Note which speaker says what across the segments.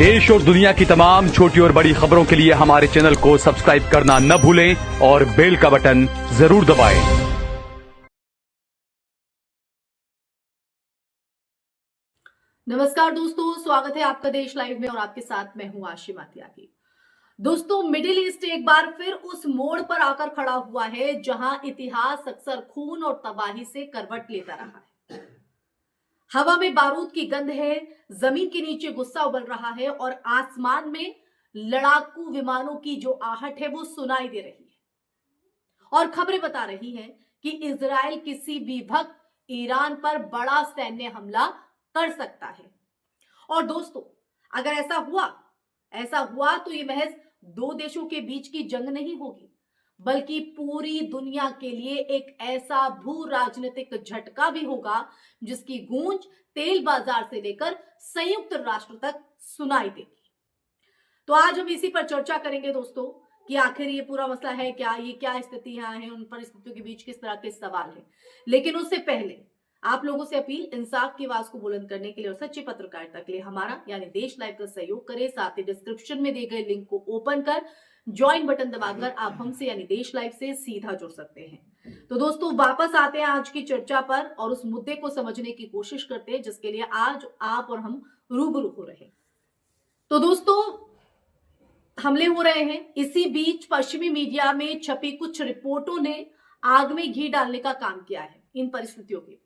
Speaker 1: देश और दुनिया की तमाम छोटी और बड़ी खबरों के लिए हमारे चैनल को सब्सक्राइब करना न भूलें और बेल का बटन जरूर दबाएं।
Speaker 2: नमस्कार दोस्तों, स्वागत है आपका देश लाइव में और आपके साथ मैं हूं आशिमा त्यागी। दोस्तों, मिडिल ईस्ट एक बार फिर उस मोड़ पर आकर खड़ा हुआ है जहां इतिहास अक्सर खून और तबाही से करवट लेता रहा है। हवा में बारूद की गंध है, जमीन के नीचे गुस्सा उबल रहा है और आसमान में लड़ाकू विमानों की जो आहट है वो सुनाई दे रही है। और खबरें बता रही हैं कि इजराइल किसी भी वक्त ईरान पर बड़ा सैन्य हमला कर सकता है। और दोस्तों, अगर ऐसा हुआ तो ये महज दो देशों के बीच की जंग नहीं होगी, बल्कि पूरी दुनिया के लिए एक ऐसा भू राजनीतिक झटका भी होगा जिसकी गूंज तेल बाजार से लेकर संयुक्त राष्ट्र तक सुनाई देगी। तो आज हम इसी पर चर्चा करेंगे दोस्तों कि आखिर ये पूरा मसला है क्या, ये क्या स्थितियां हैं, उन परिस्थितियों के बीच किस तरह के सवाल हैं। लेकिन उससे पहले आप लोगों से अपील, इंसाफ की आवाज को बुलंद करने के लिए और सच्ची पत्रकारिता के लिए हमारा यानी देश लाइव का सहयोग करें। साथ ही डिस्क्रिप्शन में दिए गए लिंक को ओपन कर ज्वाइन बटन दबाकर आप हमसे यानी देश लाइव से सीधा जुड़ सकते हैं। तो दोस्तों, वापस आते हैं आज की चर्चा पर और उस मुद्दे को समझने की कोशिश करते हैं जिसके लिए आज आप और हम रूबरू हो रहे हैं। तो दोस्तों, हमले हो रहे हैं। इसी बीच पश्चिमी मीडिया में छपी कुछ रिपोर्टों ने आग में घी डालने का काम किया है इन परिस्थितियों के बीच।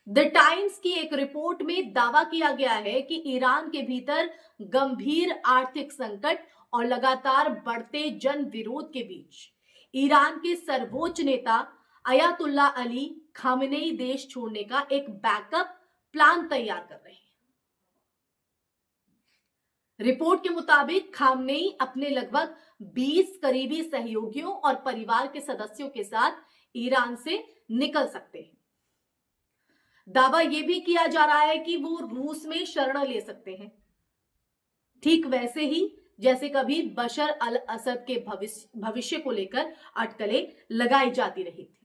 Speaker 2: द टाइम्स की एक रिपोर्ट में दावा किया गया है कि ईरान के भीतर गंभीर आर्थिक संकट और लगातार बढ़ते जन विरोध के बीच ईरान के सर्वोच्च नेता अयातुल्ला अली खामेनेई देश छोड़ने का एक बैकअप प्लान तैयार कर रहे हैं। रिपोर्ट के मुताबिक खामेनेई अपने लगभग 20 करीबी सहयोगियों और परिवार के सदस्यों के साथ ईरान से निकल सकते हैं। दावा यह भी किया जा रहा है कि वो रूस में शरण ले सकते हैं, ठीक वैसे ही जैसे कभी बशर अल असद के भविष्य को लेकर अटकलें लगाई जाती रही थी।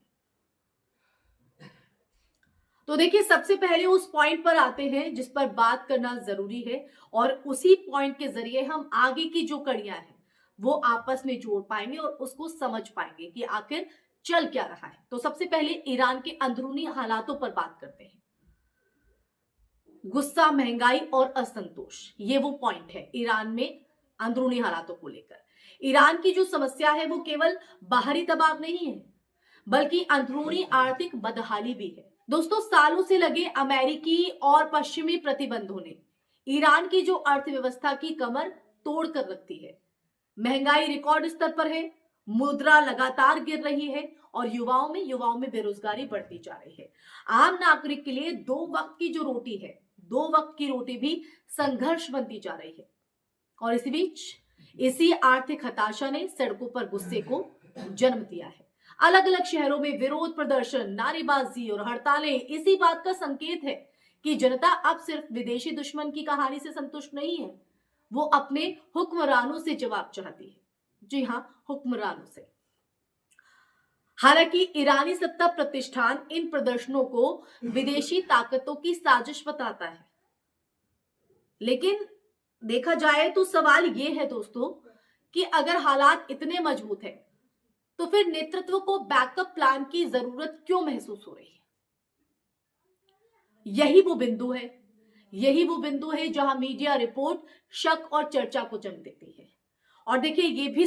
Speaker 2: तो देखिए, सबसे पहले उस पॉइंट पर आते हैं जिस पर बात करना जरूरी है और उसी पॉइंट के जरिए हम आगे की जो कड़ियां हैं वो आपस में जोड़ पाएंगे और उसको समझ पाएंगे कि आखिर चल क्या रहा है। तो सबसे पहले ईरान के अंदरूनी हालातों पर बात करते हैं। गुस्सा, महंगाई और असंतोष, ये वो पॉइंट है ईरान में अंदरूनी हालातों को लेकर। ईरान की जो समस्या है वो केवल बाहरी दबाव नहीं है, बल्कि अंदरूनी आर्थिक बदहाली भी है। दोस्तों, सालों से लगे अमेरिकी और पश्चिमी प्रतिबंधों ने ईरान की जो अर्थव्यवस्था की कमर तोड़ कर रखती है। महंगाई रिकॉर्ड स्तर पर है, मुद्रा लगातार गिर रही है और युवाओं में बेरोजगारी बढ़ती जा रही है। आम नागरिक के लिए दो वक्त की जो रोटी है, दो वक्त की रोटी भी संघर्ष बनती जा रही है। और इसी बीच इसी आर्थिक हताशा ने सड़कों पर गुस्से को जन्म दिया है। अलग अलग शहरों में विरोध प्रदर्शन, नारेबाजी और हड़तालें इसी बात का संकेत है कि जनता अब सिर्फ विदेशी दुश्मन की कहानी से संतुष्ट नहीं है, वो अपने हुक्मरानों से जवाब चाहती है। जी हां, हुक्मरानों से। हालांकि ईरानी सत्ता प्रतिष्ठान इन प्रदर्शनों को विदेशी ताकतों की साजिश बताता है, लेकिन देखा जाए तो सवाल यह है दोस्तों कि अगर हालात इतने मजबूत हैं तो फिर नेतृत्व को बैकअप प्लान की जरूरत क्यों महसूस हो रही है? यही वो बिंदु है जहां मीडिया रिपोर्ट शक और चर्चा को जन्म देती है। और देखिए, ये भी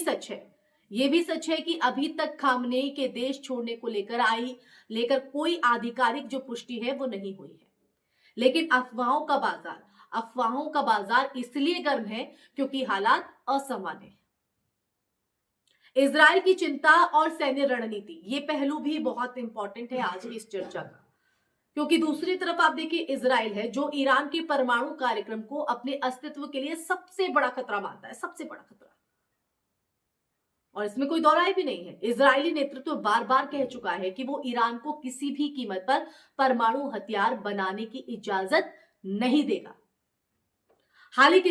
Speaker 2: सच है कि अभी तक खामनेई के देश छोड़ने को लेकर कोई आधिकारिक जो पुष्टि है वो नहीं हुई है। लेकिन अफवाहों का बाजार इसलिए गर्म है क्योंकि हालात असामान्य है। इजराइल की चिंता और सैन्य रणनीति, ये पहलू भी बहुत इंपॉर्टेंट है आज की इस चर्चा का, क्योंकि दूसरी तरफ आप देखिए इजराइल है जो ईरान के परमाणु कार्यक्रम को अपने अस्तित्व के लिए सबसे बड़ा खतरा मानता है, सबसे बड़ा खतरा। और इसमें कोई दौराई भी नहीं है। इजरायली नेतृत्व बार बार कह चुका है कि वो ईरान को किसी भी कीमत पर परमाणु हथियार बनाने की इजाजत नहीं देगा। हाल ही के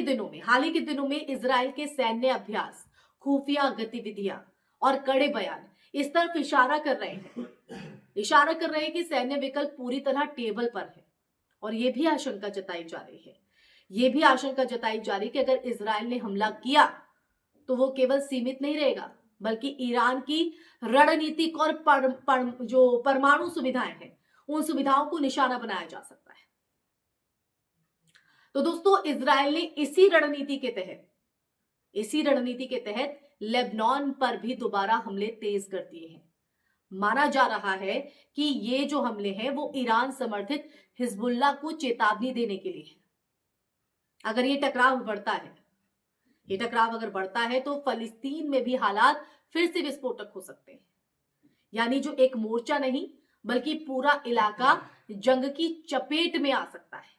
Speaker 2: दिनों में इजराइल के सैन्य अभ्यास, खुफिया गतिविधियां और कड़े बयान इस तरफ इशारा कर रहे हैं कि सैन्य विकल्प पूरी तरह टेबल पर है। और यह भी आशंका जताई जा रही है यह भी आशंका जताई जा रही कि अगर इजराइल ने हमला किया तो वो केवल सीमित नहीं रहेगा, बल्कि ईरान की रणनीतिक और जो परमाणु सुविधाएं हैं उन सुविधाओं को निशाना बनाया जा सकता है। तो दोस्तों, इजराइल ने इसी रणनीति के तहत लेबनान पर भी दोबारा हमले तेज कर दिए हैं। माना जा रहा है कि ये जो हमले हैं वो ईरान समर्थित हिजबुल्लाह को चेतावनी देने के लिए है। अगर ये टकराव बढ़ता है तो फलस्तीन में भी हालात फिर से विस्फोटक हो सकते हैं। यानी जो एक मोर्चा नहीं बल्कि पूरा इलाका जंग की चपेट में आ सकता है।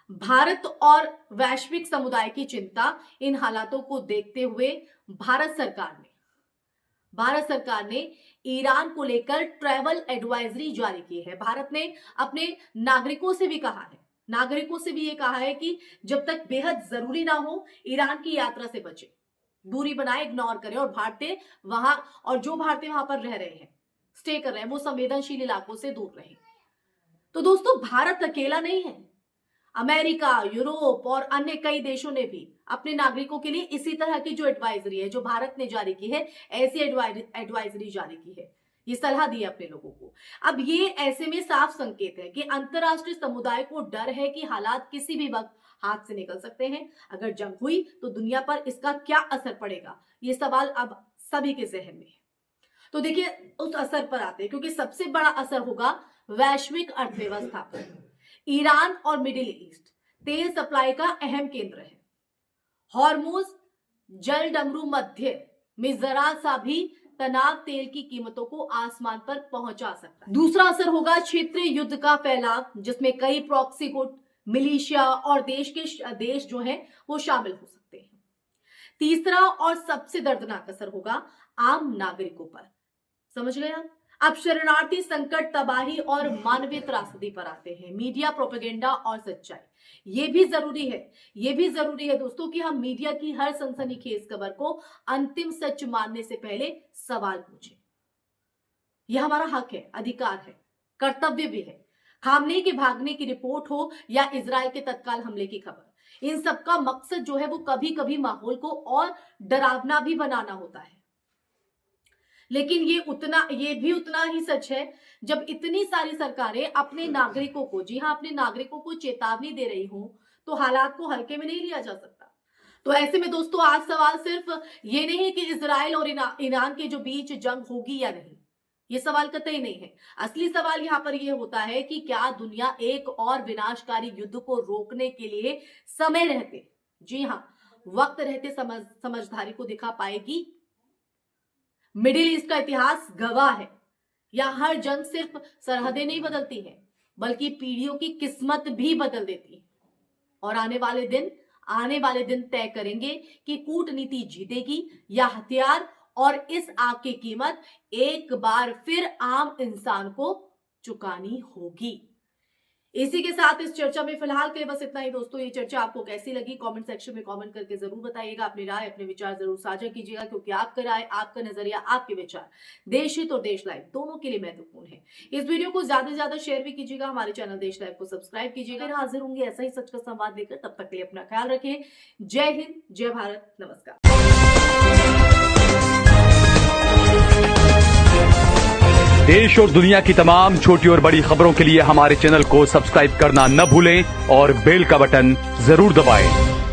Speaker 2: भारत और वैश्विक समुदाय की चिंता इन हालातों को देखते हुए भारत सरकार ने ईरान को लेकर ट्रैवल एडवाइजरी जारी की है। भारत ने अपने नागरिकों से भी ये कहा है कि जब तक बेहद जरूरी ना हो ईरान की यात्रा से बचे, दूरी बनाए, इग्नोर करें और जो भारतीय वहां पर रह रहे हैं, स्टे कर रहे हैं, वो संवेदनशील इलाकों से दूर रहें। तो दोस्तों, भारत अकेला नहीं है। अमेरिका, यूरोप और अन्य कई देशों ने भी अपने नागरिकों के लिए इसी तरह की जो एडवाइजरी है, जो भारत ने जारी की है, ऐसी एडवाइजरी जारी की है, ये सलाह दी है अपने लोगों को। अब ये ऐसे में साफ संकेत है कि अंतरराष्ट्रीय समुदाय को डर है कि हालात किसी भी वक्त हाथ से निकल सकते हैं। अगर जंग हुई तो दुनिया पर इसका क्या असर पड़ेगा, ये सवाल अब सभी के जहन में है। तो देखिए, उस असर पर आते हैं, क्योंकि सबसे बड़ा असर होगा वैश्विक अर्थव्यवस्था पर। ईरान और मिडिल ईस्ट तेल सप्लाई का अहम केंद्र है। हॉर्मुज जलडमरू मध्य में जरा सा भी तनाव तेल की कीमतों को आसमान पर पहुंचा सकता है। दूसरा असर होगा क्षेत्रीय युद्ध का फैलाव, जिसमें कई प्रॉक्सी गुट, मिलिशिया और देश जो हैं वो शामिल हो सकते हैं। तीसरा और सबसे दर्दनाक असर होगा आम नागरिकों पर। समझ गए आप? अब शरणार्थी संकट, तबाही और मानवीय त्रासदी पर आते हैं। मीडिया, प्रोपेगेंडा और सच्चाई, ये भी जरूरी है दोस्तों कि हम मीडिया की हर सनसनीखेज खबर को अंतिम सच मानने से पहले सवाल पूछें। यह हमारा हक है, अधिकार है, कर्तव्य भी है। खामनेई के भागने की रिपोर्ट हो या इजराइल के तत्काल हमले की खबर, इन सबका मकसद जो है वो कभी कभी माहौल को और डरावना भी बनाना होता है। लेकिन ये भी उतना ही सच है जब इतनी सारी सरकारें अपने नागरिकों को चेतावनी दे रही हों, तो हालात को हल्के में नहीं लिया जा सकता। तो ऐसे में दोस्तों, आज सवाल सिर्फ ये नहीं कि इजराइल और ईरान के जो बीच जंग होगी या नहीं, ये सवाल कतई नहीं है। असली सवाल यहाँ पर यह होता है कि क्या दुनिया एक और विनाशकारी युद्ध को रोकने के लिए समय रहते, जी हाँ, वक्त रहते समझदारी को दिखा पाएगी? मिडिल ईस्ट का इतिहास गवाह है, या हर जंग सिर्फ सरहदें नहीं बदलती है, बल्कि पीढ़ियों की किस्मत भी बदल देती है। और आने वाले दिन तय करेंगे कि कूटनीति जीतेगी या हथियार, और इस आग की कीमत एक बार फिर आम इंसान को चुकानी होगी। इसी के साथ इस चर्चा में फिलहाल के लिए बस इतना ही दोस्तों। ये चर्चा आपको कैसी लगी, कमेंट सेक्शन में कमेंट करके जरूर बताइएगा। अपनी राय, अपने विचार जरूर साझा कीजिएगा, क्योंकि आपका राय, आपका नजरिया, आपके विचार देश हित और देश लाइव दोनों के लिए महत्वपूर्ण है। इस वीडियो को ज्यादा से ज्यादा शेयर भी कीजिएगा। हमारे चैनल देश लाइव को सब्सक्राइब कीजिएगा। हाजिर होंगे ऐसा ही सच का संवाद लेकर, तब तक के लिए अपना ख्याल रखें। जय हिंद, जय भारत, नमस्कार।
Speaker 1: देश और दुनिया की तमाम छोटी और बड़ी खबरों के लिए हमारे चैनल को सब्सक्राइब करना न भूलें और बेल का बटन जरूर दबाएं।